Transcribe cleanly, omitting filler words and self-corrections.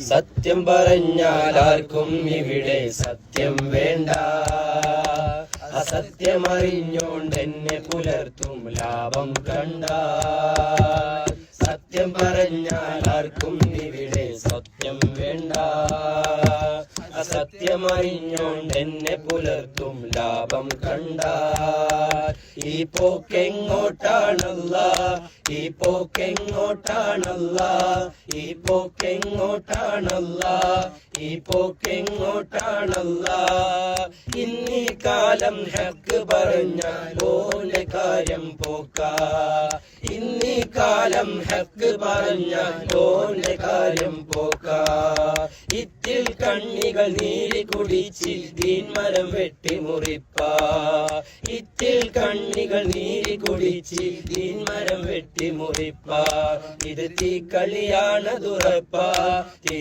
സത്യം പറഞ്ഞാൽ ആർക്കും ഇവിടെ സത്യം വേണ്ട, അസത്യമറിഞ്ഞോണ്ടെന്നെ പുലർത്തും ലാഭം കണ്ട. സത്യം പറഞ്ഞാൽ ആർക്കും ഇവിടെ സത്യം വേണ്ട, അസത്യമറിഞ്ഞോണ്ടെന്നെ പുലർത്തും ലാഭം കണ്ട. ഈ പോക്കെങ്ങോട്ടാണല്ല, ഈ പോക്കെങ്ങോട്ടാണല്ല, ഈ പോക്കെങ്ങോട്ടാണല്ല, ഈ പോക്കെങ്ങോട്ടാണല്ല. ഇന്നീ കാലം ഹക്ക് പറഞ്ഞാൽ ഓന്റെ കാര്യം പോക്ക, ഇന്നീ കാലം ഹക്ക് പറഞ്ഞാൽ ഓന്റെ കാര്യം പോക്ക. ഇത്തിൽ കണ്ണികൾ നീരി കുടിച്ച് ദീൻമരം വെട്ടി മുറിപ്പ, ഇത്തിൽ കണ്ണികൾ നീരി കുടിച്ച് ദീൻമരം വെട്ടി മുറിപ്പ. ഇത് തീക്കളിയാണതുറപ്പ.